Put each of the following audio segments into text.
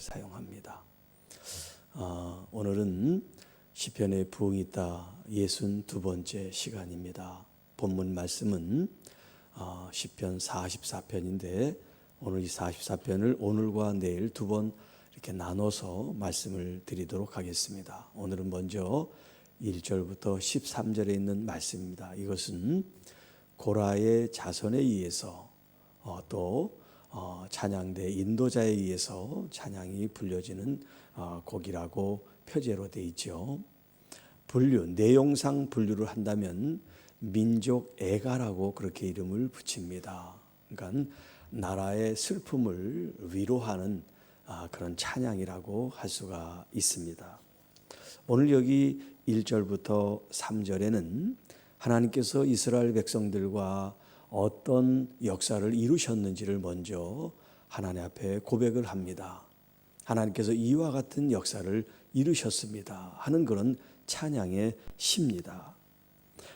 사용합니다. 오늘은 시편의 부흥이 있다 62번째 시간입니다. 본문 말씀은 시편 44편인데 오늘 이 44편을 오늘과 내일 두 번 이렇게 나눠서 말씀을 드리도록 하겠습니다. 오늘은 먼저 1절부터 13절에 있는 말씀입니다. 이것은 고라의 자손에 의해서 또 찬양대 인도자에 의해서 찬양이 불려지는 곡이라고 표제로 되어 있죠. 분류, 내용상 분류를 한다면 민족 애가라고 그렇게 이름을 붙입니다. 그러니까 나라의 슬픔을 위로하는 그런 찬양이라고 할 수가 있습니다. 오늘 여기 1절부터 3절에는 하나님께서 이스라엘 백성들과 어떤 역사를 이루셨는지를 먼저 하나님 앞에 고백을 합니다. 하나님께서 이와 같은 역사를 이루셨습니다 하는 그런 찬양의 시입니다.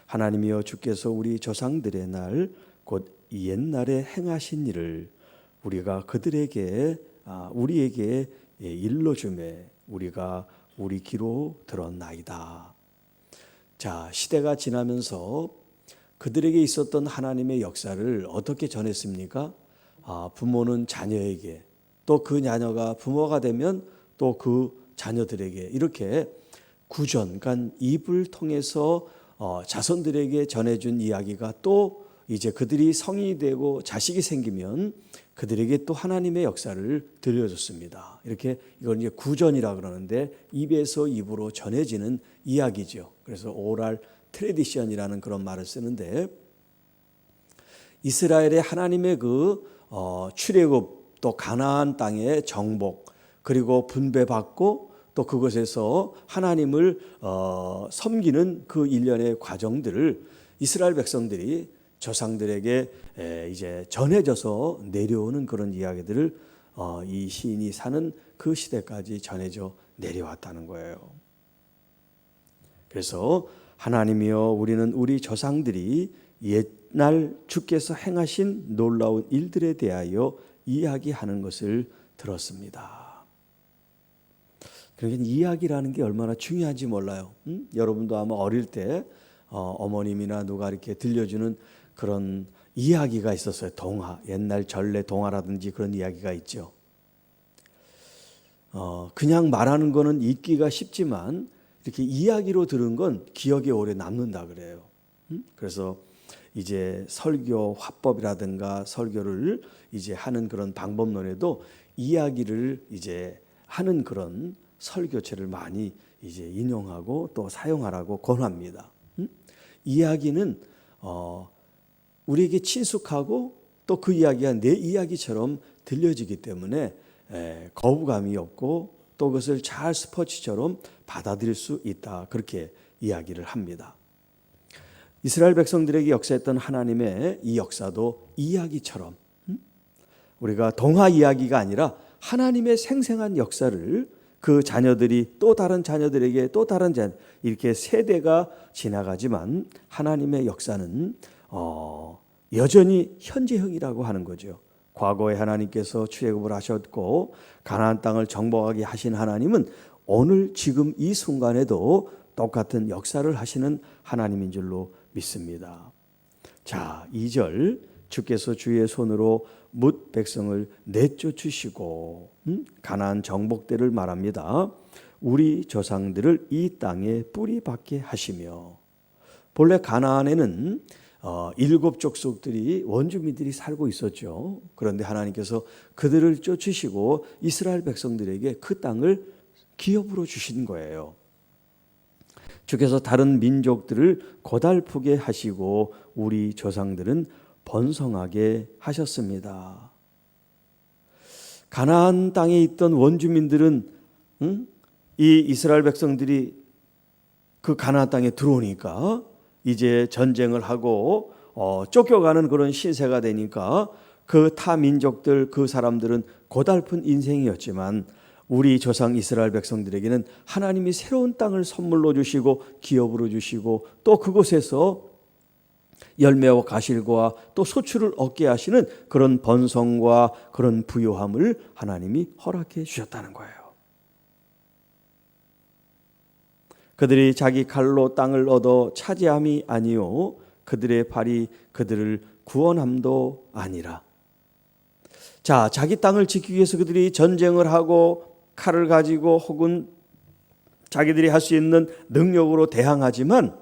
하나님이여 주께서 우리 조상들의 날 곧 옛날에 행하신 일을 우리가 그들에게 우리에게 일러주매 우리가 우리 귀로 들었나이다. 자, 시대가 지나면서 그들에게 있었던 하나님의 역사를 어떻게 전했습니까? 부모는 자녀에게, 또 그 자녀가 부모가 되면 또 그 자녀들에게 이렇게 구전, 그러니까 입을 통해서 자손들에게 전해준 이야기가 또 이제 그들이 성인이 되고 자식이 생기면 그들에게 또 하나님의 역사를 들려줬습니다. 이렇게 이걸 이제 구전이라 그러는데 입에서 입으로 전해지는 이야기죠. 그래서 오랄 트레디션이라는 그런 말을 쓰는데 이스라엘의 하나님의 그 출애굽 또 가나안 땅의 정복 그리고 분배받고 또 그것에서 하나님을 섬기는 그 일련의 과정들을 이스라엘 백성들이 조상들에게 이제 전해져서 내려오는 그런 이야기들을 이 시인이 사는 그 시대까지 전해져 내려왔다는 거예요. 그래서 하나님이여 우리는 우리 조상들이 옛날 주께서 행하신 놀라운 일들에 대하여 이야기하는 것을 들었습니다. 그러니까 이야기라는 게 얼마나 중요한지 몰라요. 여러분도 아마 어릴 때 어머님이나 누가 이렇게 들려주는 그런 이야기가 있었어요. 동화, 옛날 전래 동화라든지 그런 이야기가 있죠. 그냥 말하는 거는 읽기가 쉽지만 이렇게 이야기로 들은 건 기억에 오래 남는다 그래요. 그래서 이제 설교 화법이라든가 설교를 이제 하는 그런 방법론에도 이야기를 이제 하는 그런 설교체를 많이 이제 인용하고 또 사용하라고 권합니다. 이야기는 우리에게 친숙하고 또 그 이야기가 내 이야기처럼 들려지기 때문에 거부감이 없고 또 그것을 잘 스포츠처럼 받아들일 수 있다. 그렇게 이야기를 합니다. 이스라엘 백성들에게 역사했던 하나님의 이 역사도 이야기처럼 우리가 동화 이야기가 아니라 하나님의 생생한 역사를 그 자녀들이 또 다른 자녀들에게 또 다른 자녀 이렇게 세대가 지나가지만 하나님의 역사는 여전히 현재형이라고 하는 거죠. 과거에 하나님께서 출애굽을 하셨고 가나안 땅을 정복하게 하신 하나님은 오늘 지금 이 순간에도 똑같은 역사를 하시는 하나님인 줄로 믿습니다. 자, 2절 주께서 주의 손으로 뭇 백성을 내쫓으시고 가나안 정복 때를 말합니다. 우리 조상들을 이 땅에 뿌리 박게 하시며 본래 가나안에는 7 족속들이 원주민들이 살고 있었죠. 그런데 하나님께서 그들을 쫓으시고 이스라엘 백성들에게 그 땅을 기업으로 주신 거예요. 주께서 다른 민족들을 고달프게 하시고 우리 조상들은 번성하게 하셨습니다. 가나안 땅에 있던 원주민들은 이 이스라엘 백성들이 그 가나안 땅에 들어오니까 이제 전쟁을 하고 쫓겨가는 그런 신세가 되니까 그 타 민족들 그 사람들은 고달픈 인생이었지만 우리 조상 이스라엘 백성들에게는 하나님이 새로운 땅을 선물로 주시고 기업으로 주시고 또 그곳에서 열매와 가실과 또 소출을 얻게 하시는 그런 번성과 그런 부요함을 하나님이 허락해 주셨다는 거예요. 그들이 자기 칼로 땅을 얻어 차지함이 아니요 그들의 발이 그들을 구원함도 아니라. 자, 자기 땅을 지키기 위해서 그들이 전쟁을 하고 칼을 가지고 혹은 자기들이 할 수 있는 능력으로 대항하지만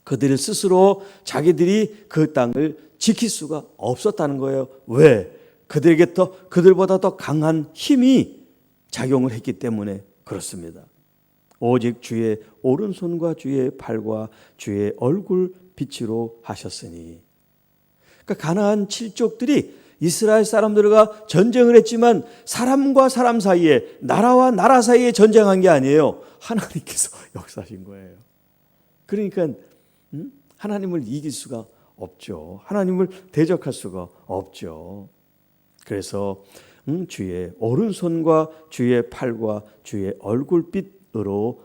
그들 스스로 자기들이 그 땅을 지킬 수가 없었다는 거예요. 왜? 그들보다 더 강한 힘이 작용을 했기 때문에 그렇습니다. 오직 주의 오른손과 주의 팔과 주의 얼굴 빛으로 하셨으니. 그러니까 가나안 칠족들이 이스라엘 사람들과 전쟁을 했지만 사람과 사람 사이에, 나라와 나라 사이에 전쟁한 게 아니에요. 하나님께서 역사하신 거예요. 그러니까 하나님을 이길 수가 없죠. 하나님을 대적할 수가 없죠. 그래서 주의 오른손과 주의 팔과 주의 얼굴빛으로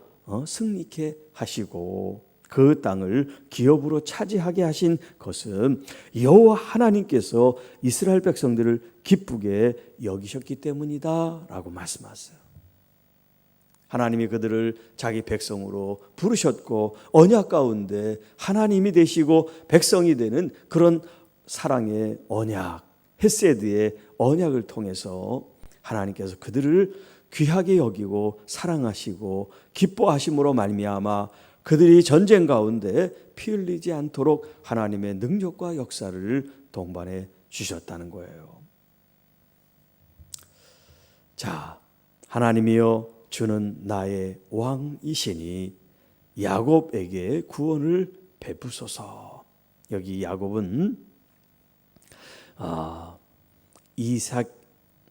승리케 하시고 그 땅을 기업으로 차지하게 하신 것은 여호와 하나님께서 이스라엘 백성들을 기쁘게 여기셨기 때문이다라고 말씀하세요. 하나님이 그들을 자기 백성으로 부르셨고 언약 가운데 하나님이 되시고 백성이 되는 그런 사랑의 언약, 헤세드의 언약을 통해서 하나님께서 그들을 귀하게 여기고 사랑하시고 기뻐하심으로 말미암아 그들이 전쟁 가운데 피 흘리지 않도록 하나님의 능력과 역사를 동반해 주셨다는 거예요. 자, 하나님이여 주는 나의 왕이시니 야곱에게 구원을 베푸소서. 여기 야곱은 이삭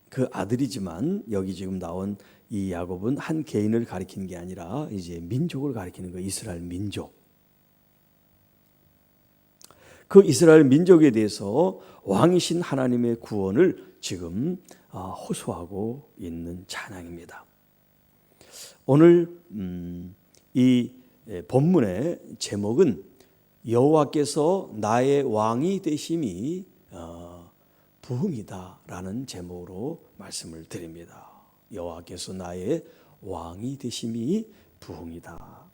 그 아들이지만 여기 지금 나온 이 야곱은 한 개인을 가리키는 게 아니라 이제 민족을 가리키는 거예요. 이스라엘 민족. 그 이스라엘 민족에 대해서 왕이신 하나님의 구원을 지금 호소하고 있는 찬양입니다. 오늘 이 본문의 제목은 여호와께서 나의 왕이 되심이 부흥이다라는 제목으로 말씀을 드립니다. 여호와께서 나의 왕이 되심이 부흥이다.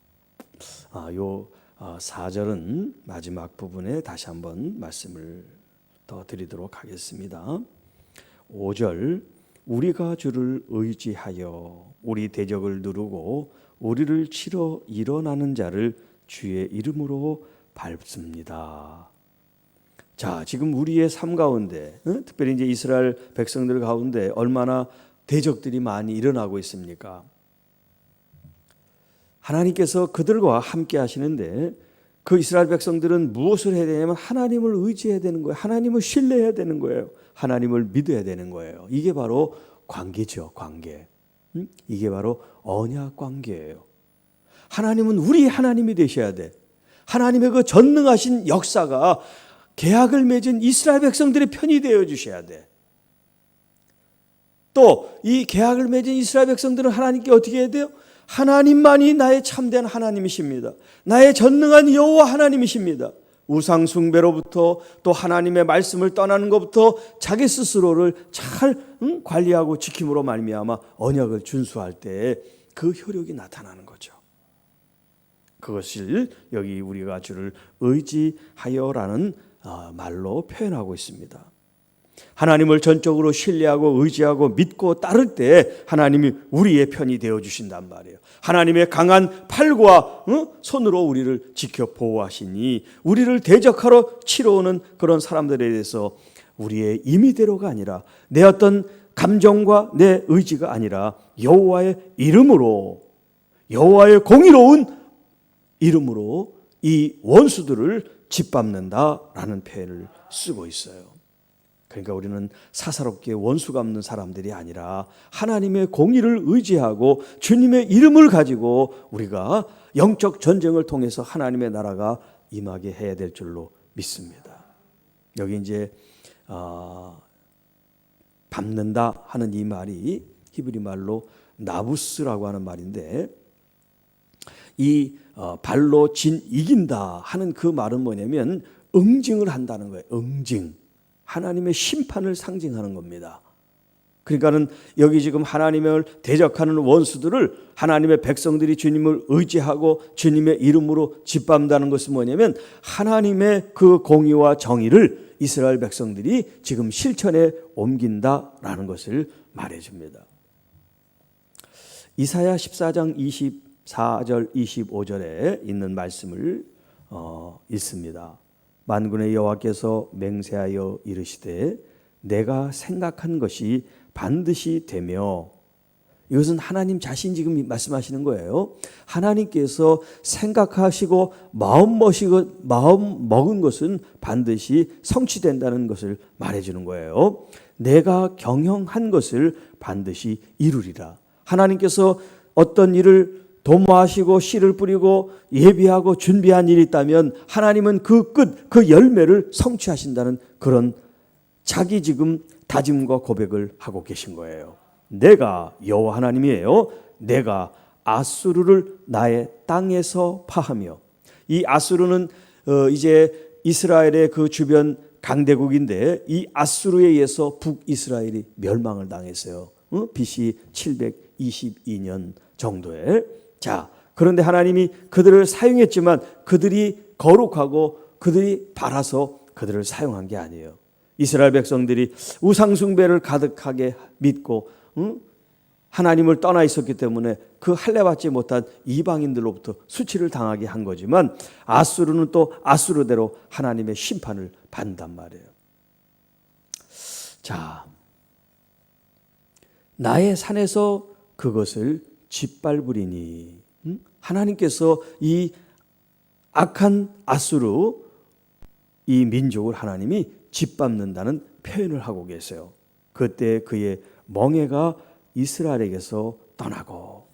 요 4절은 마지막 부분에 다시 한번 말씀을 더 드리도록 하겠습니다. 5절 우리가 주를 의지하여 우리 대적을 누르고 우리를 치러 일어나는 자를 주의 이름으로 밟습니다. 자, 지금 우리의 삶 가운데 특별히 이제 이스라엘 백성들 가운데 얼마나 대적들이 많이 일어나고 있습니까? 하나님께서 그들과 함께 하시는데 그 이스라엘 백성들은 무엇을 해야 되냐면 하나님을 의지해야 되는 거예요. 하나님을 신뢰해야 되는 거예요. 하나님을 믿어야 되는 거예요. 이게 바로 관계죠, 관계. 이게 바로 언약 관계예요. 하나님은 우리 하나님이 되셔야 돼. 하나님의 그 전능하신 역사가 계약을 맺은 이스라엘 백성들의 편이 되어 주셔야 돼. 또 이 계약을 맺은 이스라엘 백성들은 하나님께 어떻게 해야 돼요? 하나님만이 나의 참된 하나님이십니다. 나의 전능한 여호와 하나님이십니다. 우상 숭배로부터 또 하나님의 말씀을 떠나는 것부터 자기 스스로를 잘 관리하고 지킴으로 말미암아 언약을 준수할 때 그 효력이 나타나는 거죠. 그것을 여기 우리가 주를 의지하여라는 말로 표현하고 있습니다. 하나님을 전적으로 신뢰하고 의지하고 믿고 따를 때 하나님이 우리의 편이 되어 주신단 말이에요. 하나님의 강한 팔과 손으로 우리를 지켜 보호하시니 우리를 대적하러 치러오는 그런 사람들에 대해서 우리의 임의대로가 아니라 내 어떤 감정과 내 의지가 아니라 여호와의 이름으로, 여호와의 공의로운 이름으로 이 원수들을 짓밟는다라는 표현을 쓰고 있어요. 그러니까 우리는 사사롭게 원수 갚는 사람들이 아니라 하나님의 공의를 의지하고 주님의 이름을 가지고 우리가 영적 전쟁을 통해서 하나님의 나라가 임하게 해야 될 줄로 믿습니다. 여기 이제 밟는다 하는 이 말이 히브리 말로 나부스라고 하는 말인데 이 발로 진 이긴다 하는 그 말은 뭐냐면 응징을 한다는 거예요. 응징. 하나님의 심판을 상징하는 겁니다. 그러니까는 여기 지금 하나님을 대적하는 원수들을 하나님의 백성들이 주님을 의지하고 주님의 이름으로 짓밟는다는 것은 뭐냐면 하나님의 그 공의와 정의를 이스라엘 백성들이 지금 실천에 옮긴다라는 것을 말해줍니다. 이사야 14장 24절 25절에 있는 말씀을 읽습니다. 만군의 여호와께서 맹세하여 이르시되 내가 생각한 것이 반드시 되며, 이것은 하나님 자신 지금 말씀하시는 거예요. 하나님께서 생각하시고 마음 먹은 것은 반드시 성취된다는 것을 말해주는 거예요. 내가 경영한 것을 반드시 이루리라. 하나님께서 어떤 일을 도모하시고 씨를 뿌리고 예비하고 준비한 일이 있다면 하나님은 그 끝, 그 열매를 성취하신다는 그런 자기 지금 다짐과 고백을 하고 계신 거예요. 내가 여호와 하나님이에요. 내가 아수르를 나의 땅에서 파하며, 이 아수르는 이제 이스라엘의 그 주변 강대국인데 이 아수르에 의해서 북이스라엘이 멸망을 당했어요. BC 722년 정도에. 자, 그런데 하나님이 그들을 사용했지만 그들이 거룩하고 그들이 바라서 그들을 사용한 게 아니에요. 이스라엘 백성들이 우상숭배를 가득하게 믿고 하나님을 떠나 있었기 때문에 그 할례받지 못한 이방인들로부터 수치를 당하게 한 거지만 아수르는 또 아수르대로 하나님의 심판을 받는단 말이에요. 자, 나의 산에서 그것을 짓밟으리니, 하나님께서 이 악한 아수르 이 민족을 하나님이 짓밟는다는 표현을 하고 계세요. 그때 그의 멍에가 이스라엘에게서 떠나고,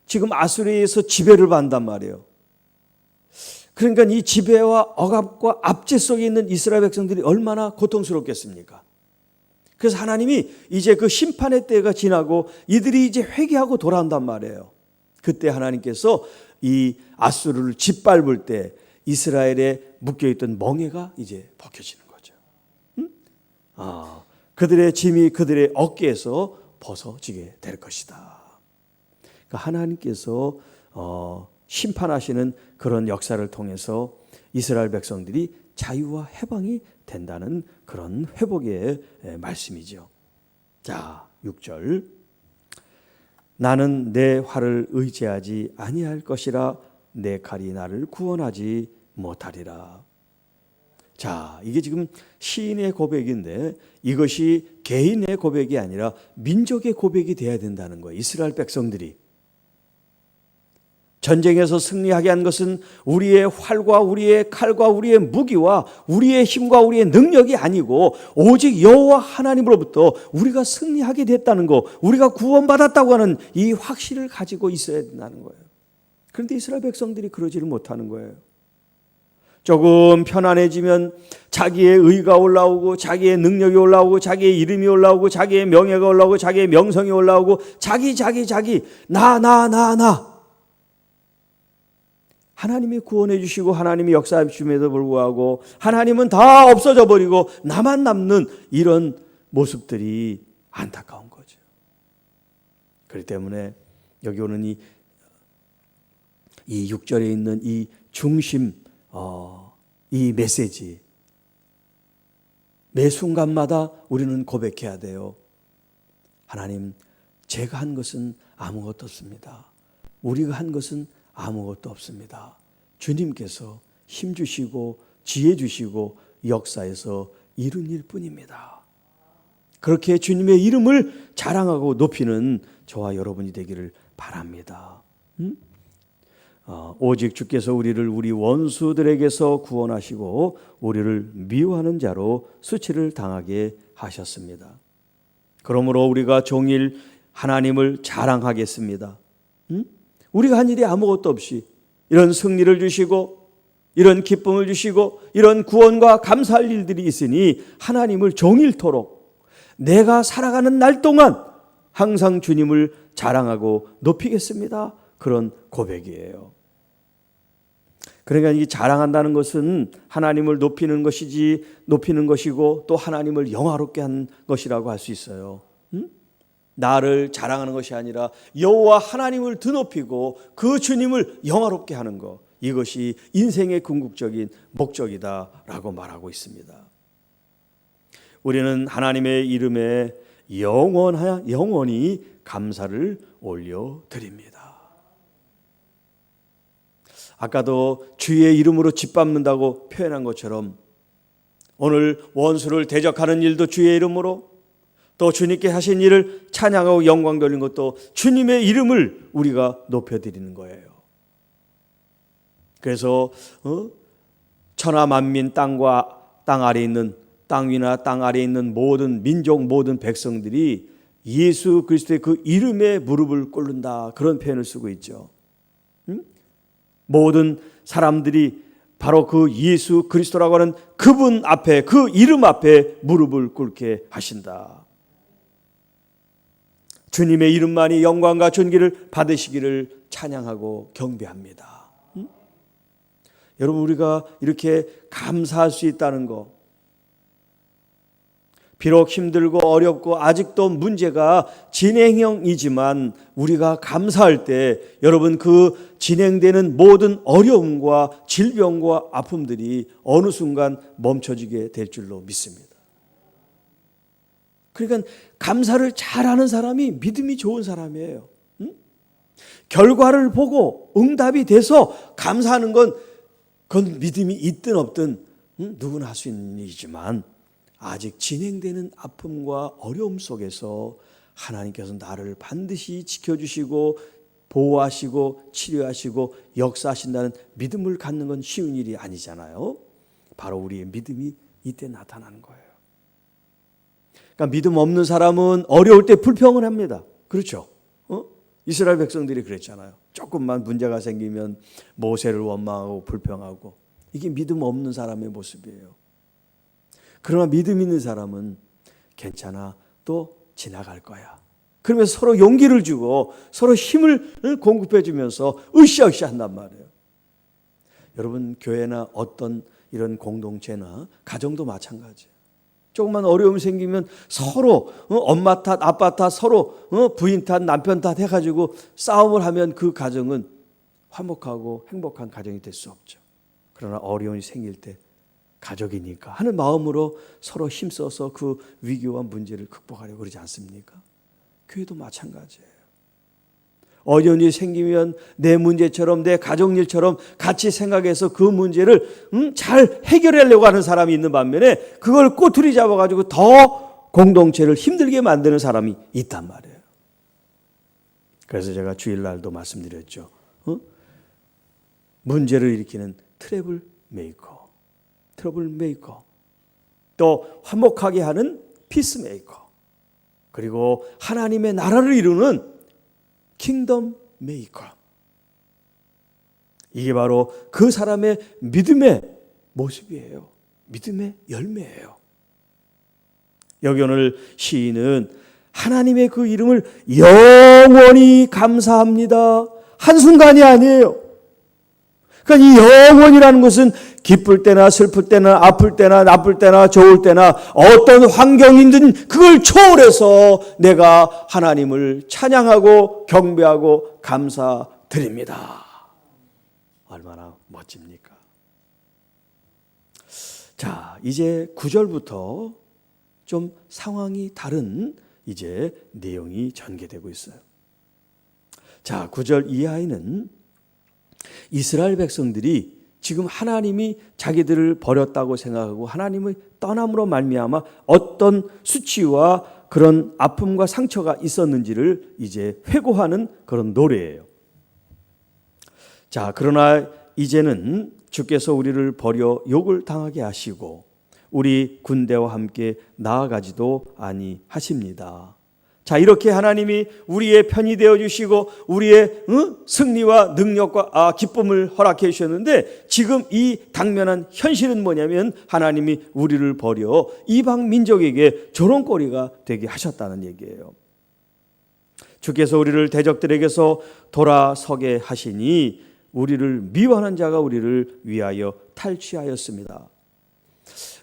지금 아수르에서 지배를 받는단 말이에요. 그러니까 이 지배와 억압과 압제 속에 있는 이스라엘 백성들이 얼마나 고통스럽겠습니까? 그래서 하나님이 이제 그 심판의 때가 지나고 이들이 이제 회개하고 돌아온단 말이에요. 그때 하나님께서 이 아수르를 짓밟을 때 이스라엘에 묶여있던 멍에가 이제 벗겨지는 거죠. 그들의 짐이 그들의 어깨에서 벗어지게 될 것이다. 그러니까 하나님께서 심판하시는 그런 역사를 통해서 이스라엘 백성들이 자유와 해방이 된다는 그런 회복의 말씀이죠. 자, 6절. 나는 내 활을 의지하지 아니할 것이라 내 칼이 나를 구원하지 못하리라. 자, 이게 지금 시인의 고백인데 이것이 개인의 고백이 아니라 민족의 고백이 돼야 된다는 거예요. 이스라엘 백성들이 전쟁에서 승리하게 한 것은 우리의 활과 우리의 칼과 우리의 무기와 우리의 힘과 우리의 능력이 아니고 오직 여호와 하나님으로부터 우리가 승리하게 됐다는 거, 우리가 구원받았다고 하는 이 확신을 가지고 있어야 된다는 거예요. 그런데 이스라엘 백성들이 그러지를 못하는 거예요. 조금 편안해지면 자기의 의가 올라오고 자기의 능력이 올라오고 자기의 이름이 올라오고 자기의 명예가 올라오고 자기의 명성이 올라오고 자기 나 하나님이 구원해 주시고 하나님이 역사해 주심에도 불구하고 하나님은 다 없어져 버리고 나만 남는 이런 모습들이 안타까운 거죠. 그렇기 때문에 여기 오는 이 6절에 있는 이 중심, 이 메시지, 매 순간마다 우리는 고백해야 돼요. 하나님, 제가 한 것은 아무것도 없습니다. 우리가 한 것은 아무것도 없습니다. 주님께서 힘 주시고 지혜 주시고 역사에서 이룬 일뿐입니다. 그렇게 주님의 이름을 자랑하고 높이는 저와 여러분이 되기를 바랍니다. 오직 주께서 우리를 우리 원수들에게서 구원하시고 우리를 미워하는 자로 수치를 당하게 하셨습니다. 그러므로 우리가 종일 하나님을 자랑하겠습니다. 우리가 한 일이 아무것도 없이 이런 승리를 주시고 이런 기쁨을 주시고 이런 구원과 감사할 일들이 있으니 하나님을 종일토록 내가 살아가는 날 동안 항상 주님을 자랑하고 높이겠습니다. 그런 고백이에요. 그러니까 이 자랑한다는 것은 하나님을 높이는 것이고 또 하나님을 영화롭게 한 것이라고 할 수 있어요. 나를 자랑하는 것이 아니라 여호와 하나님을 드높이고 그 주님을 영화롭게 하는 것, 이것이 인생의 궁극적인 목적이다라고 말하고 있습니다. 우리는 하나님의 이름에 영원히 감사를 올려드립니다. 아까도 주의 이름으로 짓밟는다고 표현한 것처럼 오늘 원수를 대적하는 일도 주의 이름으로, 또 주님께 하신 일을 찬양하고 영광 돌린 것도 주님의 이름을 우리가 높여드리는 거예요. 그래서 천하 만민, 땅과 땅 아래에 있는, 땅 위나 땅 아래에 있는 모든 민족, 모든 백성들이 예수 그리스도의 그 이름에 무릎을 꿇는다, 그런 표현을 쓰고 있죠. 모든 사람들이 바로 그 예수 그리스도라고 하는 그분 앞에, 그 이름 앞에 무릎을 꿇게 하신다. 주님의 이름만이 영광과 존귀를 받으시기를 찬양하고 경배합니다. 여러분, 우리가 이렇게 감사할 수 있다는 것, 비록 힘들고 어렵고 아직도 문제가 진행형이지만 우리가 감사할 때 여러분, 그 진행되는 모든 어려움과 질병과 아픔들이 어느 순간 멈춰지게 될 줄로 믿습니다. 그러니까 감사를 잘하는 사람이 믿음이 좋은 사람이에요. 결과를 보고 응답이 돼서 감사하는 건 그건 믿음이 있든 없든 누구나 할 수 있는 일이지만, 아직 진행되는 아픔과 어려움 속에서 하나님께서 나를 반드시 지켜주시고 보호하시고 치료하시고 역사하신다는 믿음을 갖는 건 쉬운 일이 아니잖아요. 바로 우리의 믿음이 이때 나타나는 거예요. 그러니까 믿음 없는 사람은 어려울 때 불평을 합니다. 그렇죠? 이스라엘 백성들이 그랬잖아요. 조금만 문제가 생기면 모세를 원망하고 불평하고, 이게 믿음 없는 사람의 모습이에요. 그러나 믿음 있는 사람은 괜찮아, 또 지나갈 거야, 그러면서 서로 용기를 주고 서로 힘을 공급해 주면서 으쌰으쌰 한단 말이에요. 여러분, 교회나 어떤 이런 공동체나 가정도 마찬가지예요. 조금만 어려움이 생기면 서로 엄마 탓, 아빠 탓, 서로 부인 탓, 남편 탓 해가지고 싸움을 하면 그 가정은 화목하고 행복한 가정이 될 수 없죠. 그러나 어려움이 생길 때 가족이니까 하는 마음으로 서로 힘써서 그 위기와 문제를 극복하려고 그러지 않습니까? 교회도 마찬가지예요. 어려운 일이 생기면 내 문제처럼, 내 가족 일처럼 같이 생각해서 그 문제를 잘 해결하려고 하는 사람이 있는 반면에 그걸 꼬투리 잡아가지고 더 공동체를 힘들게 만드는 사람이 있단 말이에요. 그래서 제가 주일날도 말씀드렸죠. 문제를 일으키는 트러블 메이커, 또 화목하게 하는 피스메이커, 그리고 하나님의 나라를 이루는 킹덤 메이커. 이게 바로 그 사람의 믿음의 모습이에요. 믿음의 열매예요. 여기 오늘 시인은 하나님의 그 이름을 영원히 감사합니다, 한순간이 아니에요. 그러니까 이 영원이라는 것은 기쁠 때나 슬플 때나 아플 때나 나쁠 때나 좋을 때나 어떤 환경이든 그걸 초월해서 내가 하나님을 찬양하고 경배하고 감사드립니다. 얼마나 멋집니까? 자, 이제 9절부터 좀 상황이 다른 이제 내용이 전개되고 있어요. 자, 9절 이하에는 이스라엘 백성들이 지금 하나님이 자기들을 버렸다고 생각하고 하나님의 떠남으로 말미암아 어떤 수치와 그런 아픔과 상처가 있었는지를 이제 회고하는 그런 노래예요. 자, 그러나 이제는 주께서 우리를 버려 욕을 당하게 하시고 우리 군대와 함께 나아가지도 아니하십니다. 자, 이렇게 하나님이 우리의 편이 되어주시고 우리의 승리와 능력과 기쁨을 허락해 주셨는데, 지금 이 당면한 현실은 뭐냐면 하나님이 우리를 버려 이방 민족에게 조롱거리가 되게 하셨다는 얘기예요. 주께서 우리를 대적들에게서 돌아서게 하시니 우리를 미워하는 자가 우리를 위하여 탈취하였습니다.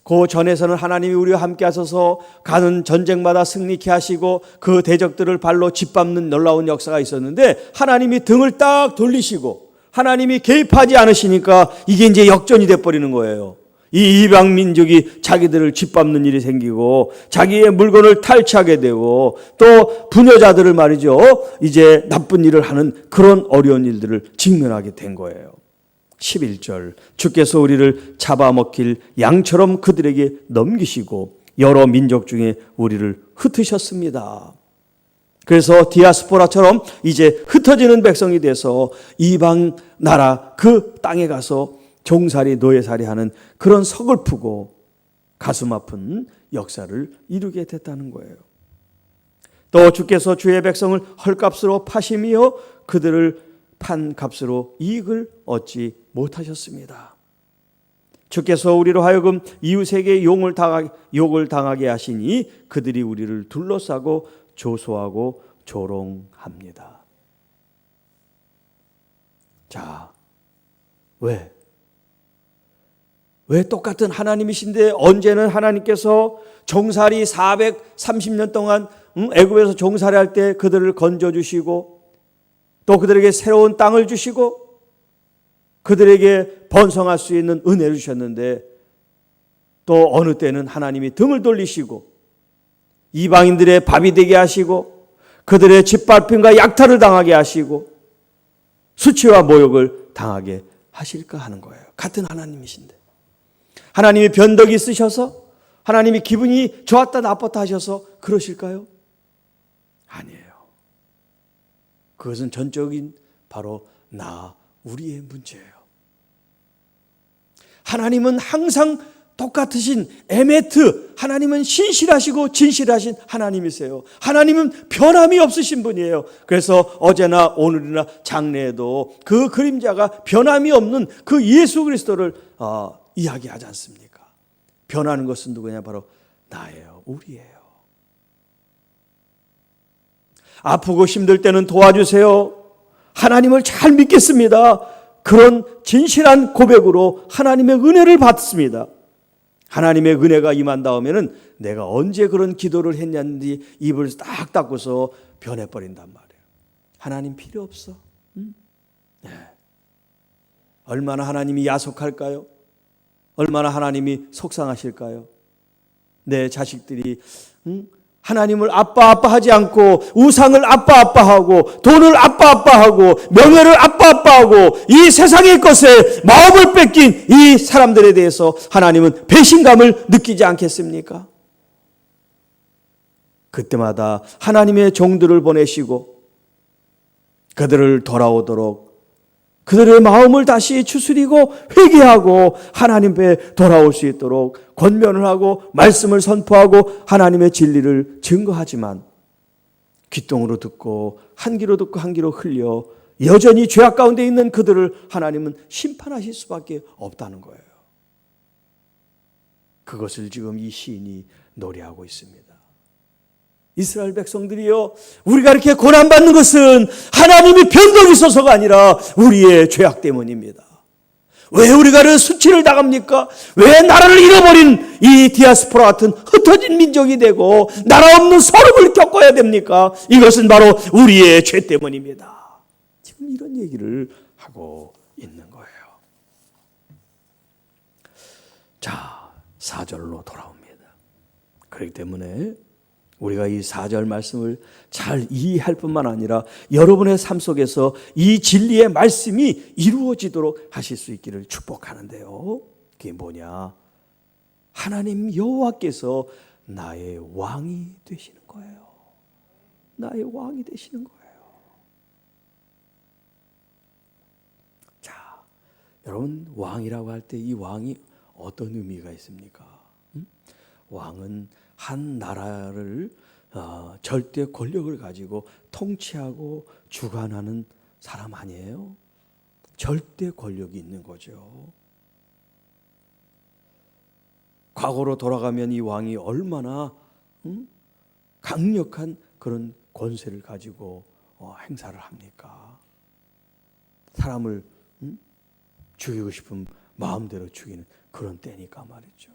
그 전에서는 하나님이 우리와 함께 하셔서 가는 전쟁마다 승리케 하시고 그 대적들을 발로 짓밟는 놀라운 역사가 있었는데, 하나님이 등을 딱 돌리시고 하나님이 개입하지 않으시니까 이게 이제 역전이 돼버리는 거예요. 이 이방 민족이 자기들을 짓밟는 일이 생기고 자기의 물건을 탈취하게 되고 또 부녀자들을 말이죠, 이제 나쁜 일을 하는 그런 어려운 일들을 직면하게 된 거예요. 11절, 주께서 우리를 잡아먹힐 양처럼 그들에게 넘기시고 여러 민족 중에 우리를 흩으셨습니다. 그래서 디아스포라처럼 이제 흩어지는 백성이 돼서 이방 나라 그 땅에 가서 종살이 노예살이 하는 그런 서글프고 가슴 아픈 역사를 이루게 됐다는 거예요. 또 주께서 주의 백성을 헐값으로 파시며 그들을 판 값으로 이익을 얻지 못하셨습니다. 주께서 우리로 하여금 이웃에게 욕을 당하게 하시니 그들이 우리를 둘러싸고 조소하고 조롱합니다. 자, 왜 똑같은 하나님이신데 언제는 하나님께서 종살이 430년 동안 애굽에서 종살이할 때 그들을 건져주시고 또 그들에게 새로운 땅을 주시고 그들에게 번성할 수 있는 은혜를 주셨는데, 또 어느 때는 하나님이 등을 돌리시고 이방인들의 밥이 되게 하시고 그들의 짓밟힘과 약탈을 당하게 하시고 수치와 모욕을 당하게 하실까 하는 거예요. 같은 하나님이신데 하나님이 변덕이 있으셔서, 하나님이 기분이 좋았다 나빴다 하셔서 그러실까요? 아니에요. 그것은 전적인 바로 우리의 문제예요. 하나님은 항상 똑같으신 에메트, 하나님은 신실하시고 진실하신 하나님이세요. 하나님은 변함이 없으신 분이에요. 그래서 어제나 오늘이나 장래에도 그 그림자가 변함이 없는 그 예수 그리스도를 이야기하지 않습니까? 변하는 것은 누구냐? 바로 나예요. 우리예요. 아프고 힘들 때는 도와주세요. 하나님을 잘 믿겠습니다. 그런 진실한 고백으로 하나님의 은혜를 받습니다. 하나님의 은혜가 임한 다음에는 내가 언제 그런 기도를 했냐는지 입을 딱 닫고서 변해버린단 말이에요. 하나님 필요 없어. 네. 얼마나 하나님이 야속할까요? 얼마나 하나님이 속상하실까요? 내 자식들이 하나님을 아빠하지 않고 우상을 아빠하고 돈을 아빠하고 명예를 아빠하고 이 세상의 것에 마음을 뺏긴 이 사람들에 대해서 하나님은 배신감을 느끼지 않겠습니까? 그때마다 하나님의 종들을 보내시고 그들을 돌아오도록, 그들의 마음을 다시 추스리고 회개하고 하나님 앞에 돌아올 수 있도록 권면을 하고 말씀을 선포하고 하나님의 진리를 증거하지만, 귓등으로 듣고 한 귀로 듣고 한 귀로 흘려 여전히 죄악 가운데 있는 그들을 하나님은 심판하실 수밖에 없다는 거예요. 그것을 지금 이 시인이 노래하고 있습니다. 이스라엘 백성들이여, 우리가 이렇게 고난받는 것은 하나님이 변덕이 있어서가 아니라 우리의 죄악 때문입니다. 왜 우리가 이런 수치를 당합니까? 왜 나라를 잃어버린 이 디아스포라 같은 흩어진 민족이 되고 나라 없는 서름을 겪어야 됩니까? 이것은 바로 우리의 죄 때문입니다. 지금 이런 얘기를 하고 있는 거예요. 자, 4절로 돌아옵니다. 그렇기 때문에 우리가 이 4절 말씀을 잘 이해할 뿐만 아니라 여러분의 삶 속에서 이 진리의 말씀이 이루어지도록 하실 수 있기를 축복하는데요. 그게 뭐냐? 하나님 여호와께서 나의 왕이 되시는 거예요. 나의 왕이 되시는 거예요. 자, 여러분, 왕이라고 할 때 이 왕이 어떤 의미가 있습니까? 왕은 한 나라를 절대 권력을 가지고 통치하고 주관하는 사람 아니에요? 절대 권력이 있는 거죠. 과거로 돌아가면 이 왕이 얼마나 강력한 그런 권세를 가지고 행사를 합니까? 사람을 죽이고 싶은 마음대로 죽이는 그런 때니까 말이죠.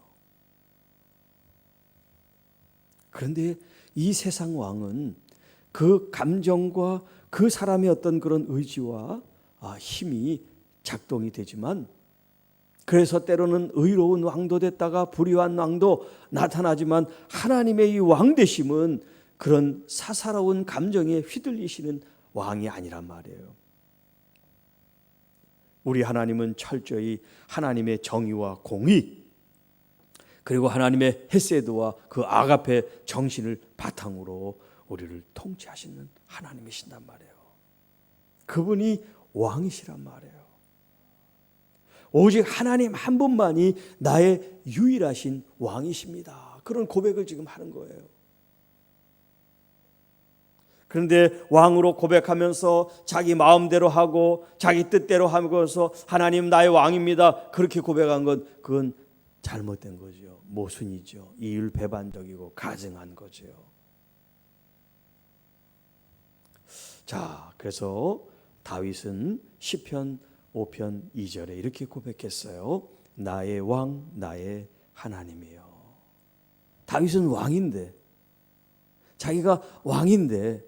그런데 이 세상 왕은 그 감정과 그 사람의 어떤 그런 의지와 힘이 작동이 되지만, 그래서 때로는 의로운 왕도 됐다가 불의한 왕도 나타나지만, 하나님의 이 왕되심은 그런 사사로운 감정에 휘둘리시는 왕이 아니란 말이에요. 우리 하나님은 철저히 하나님의 정의와 공의, 그리고 하나님의 헤세드와 그 아가페 정신을 바탕으로 우리를 통치하시는 하나님이신단 말이에요. 그분이 왕이시란 말이에요. 오직 하나님 한 분만이 나의 유일하신 왕이십니다. 그런 고백을 지금 하는 거예요. 그런데 왕으로 고백하면서 자기 마음대로 하고 자기 뜻대로 하면서 하나님 나의 왕입니다, 그렇게 고백한 건 그건 잘못된 거죠. 모순이죠. 이율배반적이고 가증한 거죠. 자, 그래서 다윗은 시편 5편 2절에 이렇게 고백했어요. 나의 왕, 나의 하나님이요. 다윗은 왕인데, 자기가 왕인데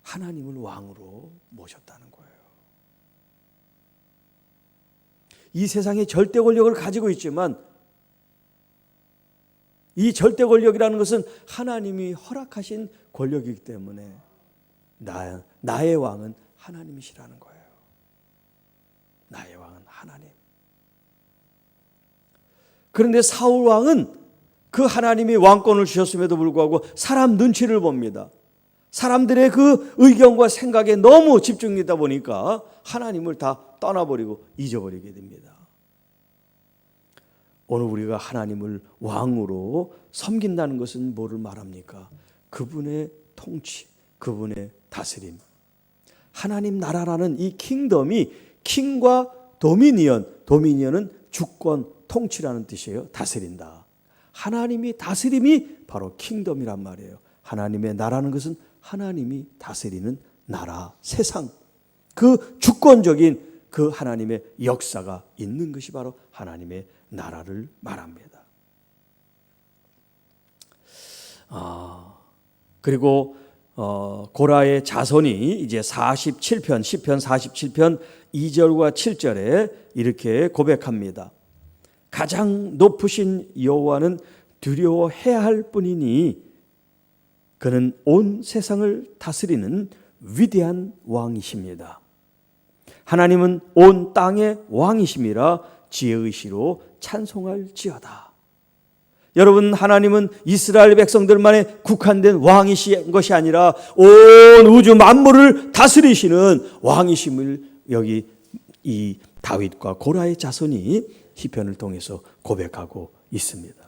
하나님을 왕으로 모셨다는 거예요. 이 세상에 절대 권력을 가지고 있지만, 이 절대 권력이라는 것은 하나님이 허락하신 권력이기 때문에 나의 왕은 하나님이시라는 거예요. 나의 왕은 하나님. 그런데 사울 왕은 그 하나님이 왕권을 주셨음에도 불구하고 사람 눈치를 봅니다. 사람들의 그 의견과 생각에 너무 집중되다 보니까 하나님을 다 떠나버리고 잊어버리게 됩니다. 오늘 우리가 하나님을 왕으로 섬긴다는 것은 뭐를 말합니까? 그분의 통치, 그분의 다스림. 하나님 나라라는 이 킹덤이, 킹과 도미니언은 주권, 통치라는 뜻이에요. 다스린다. 하나님이 다스림이 바로 킹덤이란 말이에요. 하나님의 나라는 것은 하나님이 다스리는 나라, 세상, 그 주권적인 그 하나님의 역사가 있는 것이 바로 하나님의 나라를 말합니다. 그리고 고라의 자손이 이제 47편, 시편 47편 2절과 7절에 이렇게 고백합니다. 가장 높으신 여호와는 두려워해야 할 뿐이니 그는 온 세상을 다스리는 위대한 왕이십니다. 하나님은 온 땅의 왕이심이라 지혜의시로 찬송할지어다. 여러분, 하나님은 이스라엘 백성들만에 국한된 왕이신 것이 아니라 온 우주 만물을 다스리시는 왕이심을 여기 이 다윗과 고라의 자손이 시편을 통해서 고백하고 있습니다.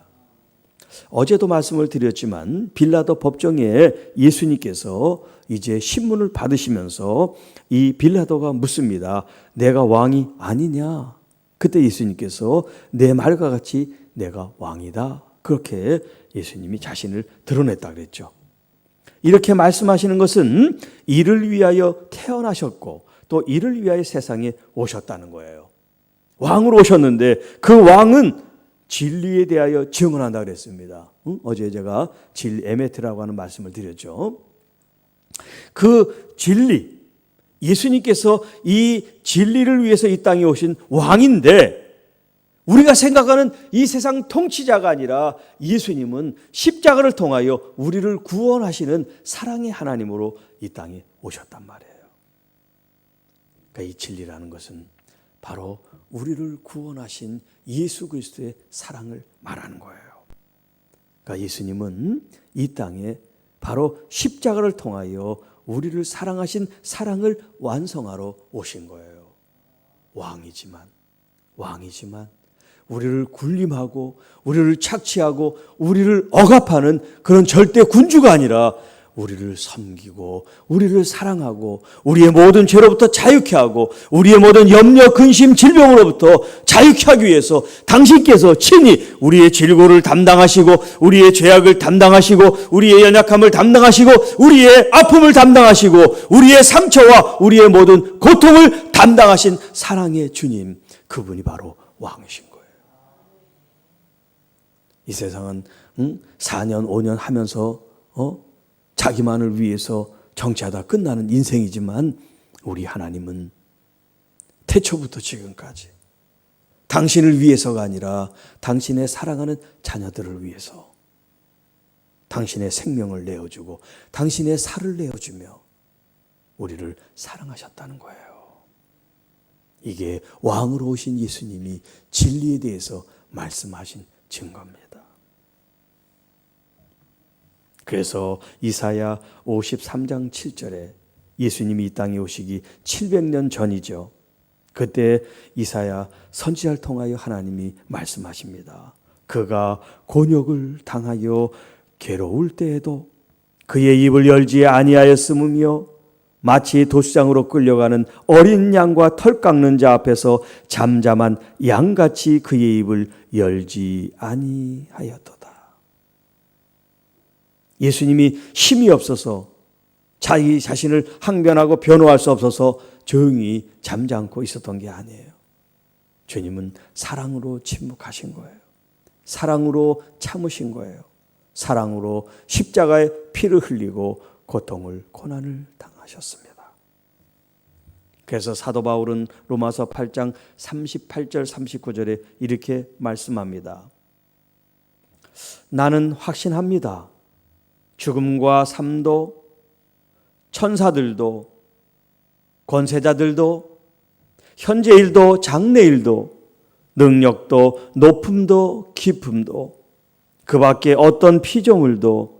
어제도 말씀을 드렸지만 빌라도 법정에 예수님께서 이제 신문을 받으시면서 이 빌라도가 묻습니다. 내가 왕이 아니냐? 그때 예수님께서 내 말과 같이 내가 왕이다, 그렇게 예수님이 자신을 드러냈다 그랬죠. 이렇게 말씀하시는 것은 이를 위하여 태어나셨고 또 이를 위하여 세상에 오셨다는 거예요. 왕으로 오셨는데 그 왕은 진리에 대하여 증언한다 그랬습니다. 어제 제가 에메트라고 하는 말씀을 드렸죠. 그 진리, 예수님께서 이 진리를 위해서 이 땅에 오신 왕인데, 우리가 생각하는 이 세상 통치자가 아니라 예수님은 십자가를 통하여 우리를 구원하시는 사랑의 하나님으로 이 땅에 오셨단 말이에요. 그러니까 이 진리라는 것은 바로 우리를 구원하신 예수 그리스도의 사랑을 말하는 거예요. 그러니까 예수님은 이 땅에 바로 십자가를 통하여 우리를 사랑하신 사랑을 완성하러 오신 거예요. 왕이지만 우리를 군림하고 우리를 착취하고 우리를 억압하는 그런 절대 군주가 아니라 우리를 섬기고 우리를 사랑하고 우리의 모든 죄로부터 자유케 하고 우리의 모든 염려, 근심, 질병으로부터 자유케 하기 위해서 당신께서 친히 우리의 질고를 담당하시고 우리의 죄악을 담당하시고 우리의 연약함을 담당하시고 우리의 아픔을 담당하시고 우리의 상처와 우리의 모든 고통을 담당하신 사랑의 주님, 그분이 바로 왕이신 거예요. 이 세상은 4년, 5년 하면서 자기만을 위해서 정치하다 끝나는 인생이지만 우리 하나님은 태초부터 지금까지 당신을 위해서가 아니라 당신의 사랑하는 자녀들을 위해서 당신의 생명을 내어주고 당신의 살을 내어주며 우리를 사랑하셨다는 거예요. 이게 왕으로 오신 예수님이 진리에 대해서 말씀하신 증거입니다. 그래서 이사야 53장 7절에 예수님이 이 땅에 오시기 700년 전이죠. 그때 이사야 선지자를 통하여 하나님이 말씀하십니다. 그가 곤욕을 당하여 괴로울 때에도 그의 입을 열지 아니하였음이며 마치 도수장으로 끌려가는 어린 양과 털 깎는 자 앞에서 잠잠한 양같이 그의 입을 열지 아니하였도다. 예수님이 힘이 없어서 자기 자신을 항변하고 변호할 수 없어서 조용히 잠잠고 있었던 게 아니에요. 주님은 사랑으로 침묵하신 거예요. 사랑으로 참으신 거예요. 사랑으로 십자가에 피를 흘리고 고통을, 고난을 당하셨습니다. 그래서 사도 바울은 로마서 8장 38절 39절에 이렇게 말씀합니다. 나는 확신합니다. 죽음과 삶도 천사들도 권세자들도 현재일도 장래일도 능력도 높음도 깊음도 그 밖에 어떤 피조물도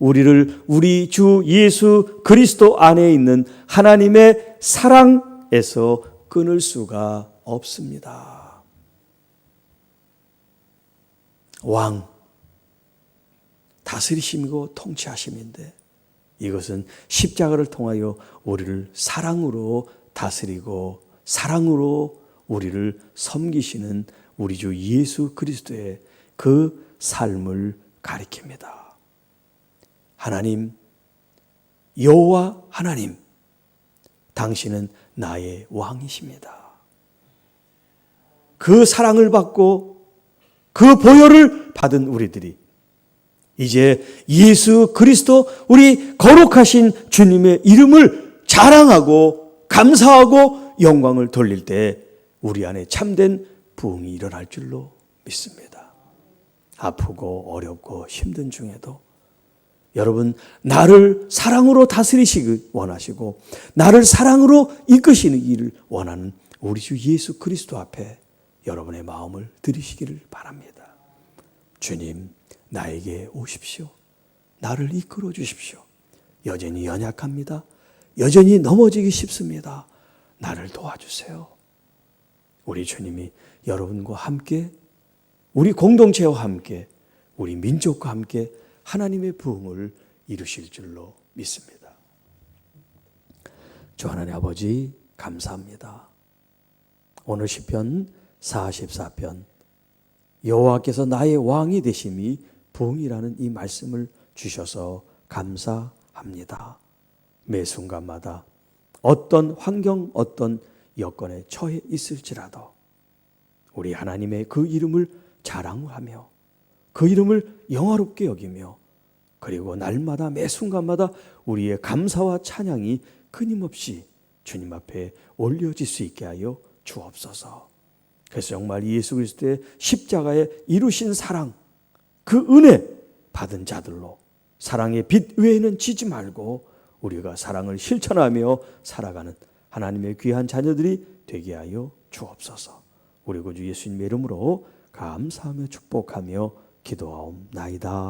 우리를 우리 주 예수 그리스도 안에 있는 하나님의 사랑에서 끊을 수가 없습니다. 왕, 다스리심이고 통치하심인데 이것은 십자가를 통하여 우리를 사랑으로 다스리고 사랑으로 우리를 섬기시는 우리 주 예수 그리스도의 그 삶을 가리킵니다. 하나님, 여호와 하나님, 당신은 나의 왕이십니다. 그 사랑을 받고 그 보혈을 받은 우리들이 이제 예수 그리스도 우리 거룩하신 주님의 이름을 자랑하고 감사하고 영광을 돌릴 때 우리 안에 참된 부흥이 일어날 줄로 믿습니다. 아프고 어렵고 힘든 중에도 여러분, 나를 사랑으로 다스리시길 원하시고 나를 사랑으로 이끄시기를 원하는 우리 주 예수 그리스도 앞에 여러분의 마음을 드리시기를 바랍니다. 주님, 나에게 오십시오. 나를 이끌어 주십시오. 여전히 연약합니다. 여전히 넘어지기 쉽습니다. 나를 도와주세요. 우리 주님이 여러분과 함께, 우리 공동체와 함께, 우리 민족과 함께 하나님의 부흥을 이루실 줄로 믿습니다. 주 하나님 아버지, 감사합니다. 오늘 시편 44편 여호와께서 나의 왕이 되심이 부흥이라는 이 말씀을 주셔서 감사합니다. 매 순간마다 어떤 환경, 어떤 여건에 처해 있을지라도 우리 하나님의 그 이름을 자랑하며 그 이름을 영화롭게 여기며 그리고 날마다 매 순간마다 우리의 감사와 찬양이 끊임없이 주님 앞에 올려질 수 있게 하여 주옵소서. 그래서 정말 예수 그리스도의 십자가에 이루신 사랑, 그 은혜 받은 자들로 사랑의 빛 외에는 지지 말고 우리가 사랑을 실천하며 살아가는 하나님의 귀한 자녀들이 되게 하여 주옵소서. 우리 구주 예수님의 이름으로 감사하며 축복하며 기도하옵나이다.